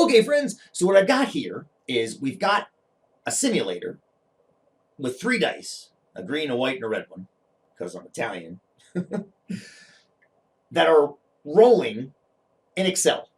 Okay, friends, so what I've got here is we've got a simulator with 3 dice, a green, a white, and a red one, because I'm Italian, that are rolling in Excel.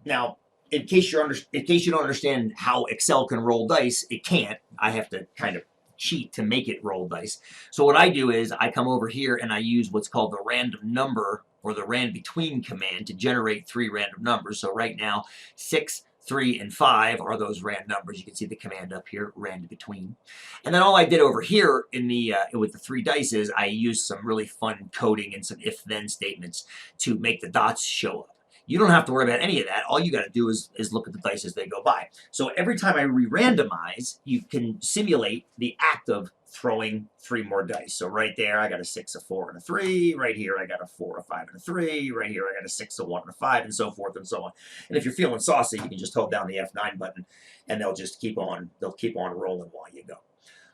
Now, in case you don't understand how Excel can roll dice, it can't. I have to kind of cheat to make it roll dice. So what I do is I come over here and I use what's called the random number or the rand between command to generate 3 random numbers. So right now, 6, 3, and 5 are those rand numbers. You can see the command up here, rand between. And then all I did over here in the with the 3 dice is I used some really fun coding and some if-then statements to make the dots show up. You don't have to worry about any of that. All you got to do is look at the dice as they go by. So every time I re-randomize, you can simulate the act of throwing 3 more dice. So right there, I got a 6, a 4, and a 3. Right here, I got a 4, a 5, and a 3. Right here, I got a 6, a 1, and a 5, and so forth and so on. And if you're feeling saucy, you can just hold down the F9 button, and they'll just keep on rolling while you go.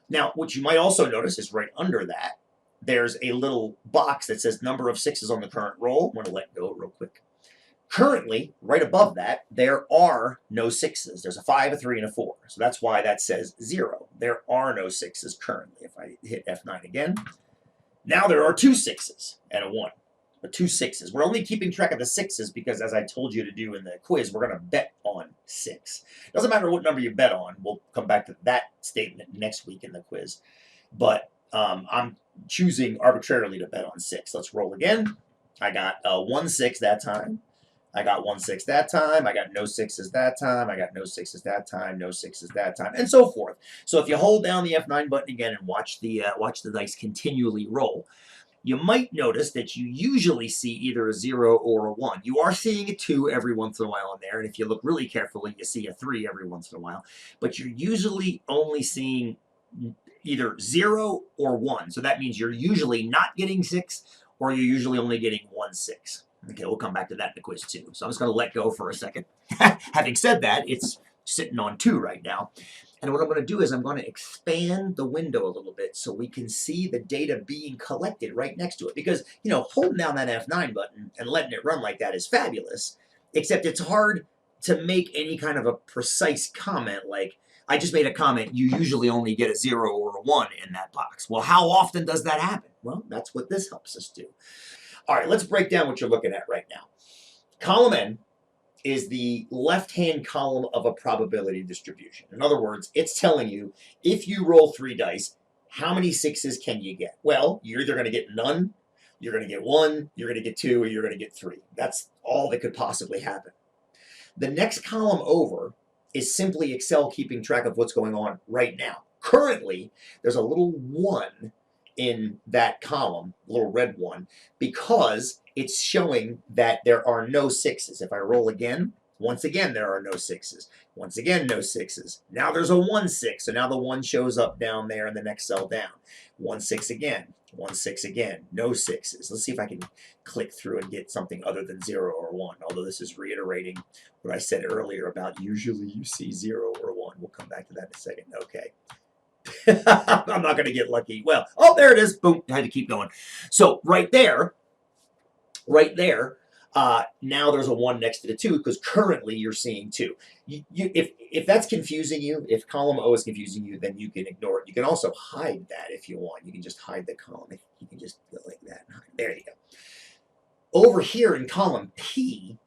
Now, what you might also notice is right under that, there's a little box that says number of 6s on the current roll. I'm going to let go real quick. Currently, right above that, there are no 6s. There's a 5, a 3, and a 4. So that's why that says 0. There are no 6s currently. If I hit F9 again, now there are 2 6s and a 1. But 2 6s. We're only keeping track of the 6s because, as I told you to do in the quiz, we're going to bet on 6. Doesn't matter what number you bet on. We'll come back to that statement next week in the quiz. But I'm choosing arbitrarily to bet on 6. Let's roll again. I got 1 6 that time. I got 1 6 that time. I got no 6s that time. I got no 6s that time. No 6s that time, and so forth. So if you hold down the F9 button again and watch the dice continually roll, you might notice that you usually see either a 0 or a 1. You are seeing a 2 every once in a while in there, and if you look really carefully, you see a 3 every once in a while. But you're usually only seeing either 0 or 1. So that means you're usually not getting 6, or you're usually only getting 1 6. Okay, we'll come back to that in the quiz too. So I'm just going to let go for a second. Having said that, it's sitting on 2 right now. And what I'm going to do is I'm going to expand the window a little bit so we can see the data being collected right next to it. Because, holding down that F9 button and letting it run like that is fabulous, except it's hard to make any kind of a precise comment like, I just made a comment, you usually only get a 0 or a 1 in that box. Well, how often does that happen? Well, that's what this helps us do. All right, let's break down what you're looking at right now. Column N is the left-hand column of a probability distribution. In other words, it's telling you if you roll 3 dice, how many 6s can you get? Well, you're either going to get none, you're going to get 1, you're going to get 2, or you're going to get 3. That's all that could possibly happen. The next column over is simply Excel keeping track of what's going on right now. Currently, there's a little 1 in that column, a little red 1, because it's showing that there are no 6s. If I roll again, once again there are no 6s. Once again, no 6s. Now there's a 1 6, so now the 1 shows up down there in the next cell down. 1 6 again, 1 6 again, no 6s. Let's see if I can click through and get something other than 0 or 1, although this is reiterating what I said earlier about usually you see 0 or 1. We'll come back to that in a second. Okay. I'm not going to get lucky. Well, oh, there it is. Boom. I had to keep going. So right there, now there's a 1 next to the 2 because currently you're seeing 2. If that's confusing you, if column O is confusing you, then you can ignore it. You can also hide that if you want. You can just hide the column. You can just go like that. There you go. Over here in column P,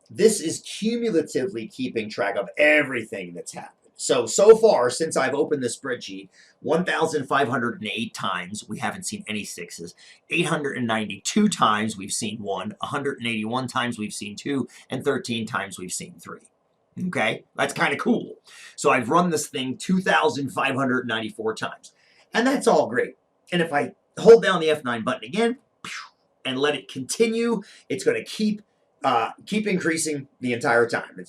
this is cumulatively keeping track of everything that's happened. So far, since I've opened the spreadsheet, 1,508 times we haven't seen any 6s, 892 times we've seen 1, 181 times we've seen 2, and 13 times we've seen 3. Okay, that's kind of cool. So I've run this thing 2,594 times, and that's all great. And if I hold down the F9 button again and let it continue, it's going to keep increasing the entire time.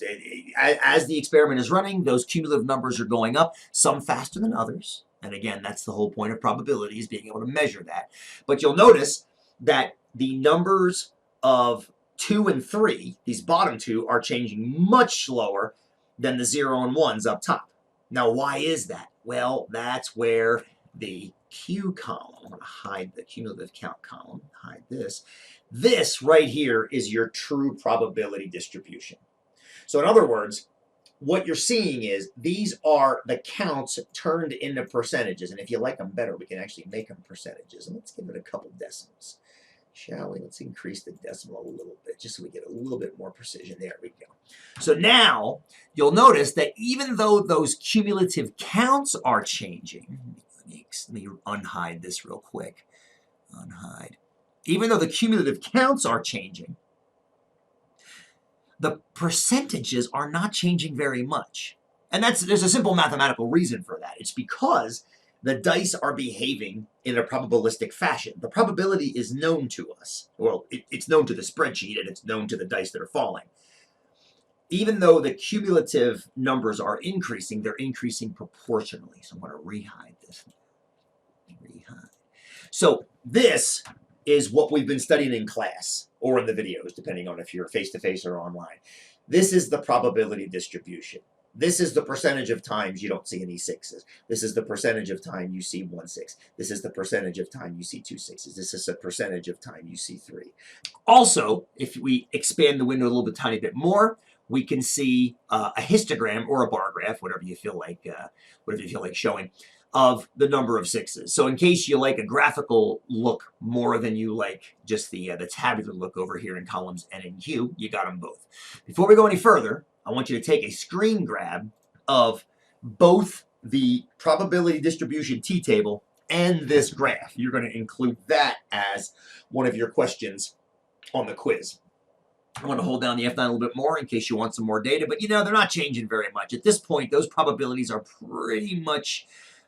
As the experiment is running, those cumulative numbers are going up, some faster than others. And again, that's the whole point of probabilities, being able to measure that. But you'll notice that the numbers of 2 and 3, these bottom 2, are changing much slower than the 0 and 1s up top. Now, why is that? Well, that's where the Q column, I'm going to hide the cumulative count column, hide this. This right here is your true probability distribution. So in other words, what you're seeing is these are the counts turned into percentages. And if you like them better, we can actually make them percentages. And let's give it a couple decimals, shall we? Let's increase the decimal a little bit just so we get a little bit more precision. There we go. So now you'll notice that even though those cumulative counts are changing, let me unhide this real quick. Unhide. Even though the cumulative counts are changing, the percentages are not changing very much. And there's a simple mathematical reason for that. It's because the dice are behaving in a probabilistic fashion. The probability is known to us. Well, it's known to the spreadsheet, and it's known to the dice that are falling. Even though the cumulative numbers are increasing, they're increasing proportionally. So I'm going to rehide this. Rehide. So this is what we've been studying in class or in the videos, depending on if you're face-to-face or online. This is the probability distribution. This is the percentage of times you don't see any sixes. This is the percentage of time you see 1 6. This is the percentage of time you see 2 6s. This is a percentage of time you see 3. Also, if we expand the window a little bit, tiny bit more, we can see a histogram or a bar graph, whatever you feel like showing, of the number of sixes. So in case you like a graphical look more than you like just the tabular look over here in columns N and Q, you got them both. Before we go any further, I want you to take a screen grab of both the probability distribution t-table and this graph. You're going to include that as one of your questions on the quiz. I want to hold down the F9 a little bit more in case you want some more data, but they're not changing very much. At this point, those probabilities are pretty much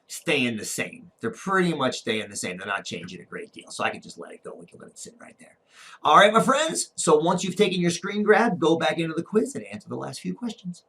staying the same. They're pretty much staying the same. They're not changing a great deal. So I can just let it go. We can let it sit right there. All right, my friends. So once you've taken your screen grab, go back into the quiz and answer the last few questions.